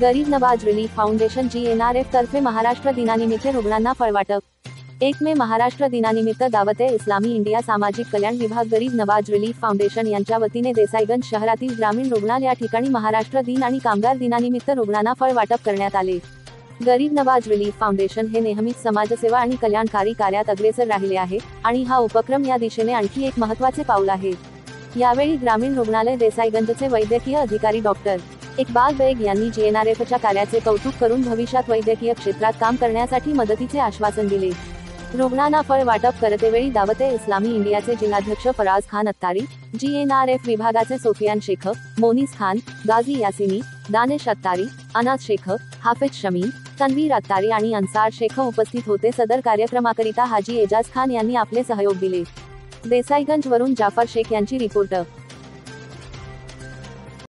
गरीब Nawaz relief foundation GNRF तर्फे महाराष्ट्र दिनानिमित्त रुग्णांना फळवाटप. 1 मे महाराष्ट्र दिनानिमित्त दावते इस्लामी इंडिया सामाजिक कल्याण विभाग गरीब नवाज रिलीफ फाउंडेशन यांच्या वतीने देसाईगंज शहरातील ग्रामीण रुग्णालय या ठिकाणी महाराष्ट्र दिन आणि कामगार दिनानिमित्त रुग्णांना फळवाटप करण्यात आले. गरीब नवाज रिलीफ फाउंडेशन हे नेहमीच समाजसेवा आणि कल्याणकारी कार्यात अग्रेसर राहिले आहे आणि हा उपक्रम या दिशेने आणखी एक महत्त्वाचे पाऊल आहे. यावेळी ग्रामीण रुग्णालय देसाईगंजचे वैद्यकीय अधिकारी डॉक्टर इक्बाल बेग यांनी GNRFच्या कार्याचे कौतुक करून भविष्यात वैद्यकीय क्षेत्रात काम करण्यासाठी मदतीचे आश्वासन दिले. रुग्णांना फळ वाटप करतेवेळी दावते इस्लामी इंडियाचे जिल्हाध्यक्ष फराज खान अत्तारी, GNRF विभागाचे सोफियान शेख, मोनीस खान, गाझी यासिनी, दानिश अत्तारी, अनाज शेख, हाफिज शमी, तन्वीर अत्तारी आणि अन्सार शेख उपस्थित होते. सदर कार्यक्रमाकरिता हाजी एजाज खान यांनी आपले सहयोग दिले. देसाईगंज वरून जाफर शेख यांची रिपोर्ट.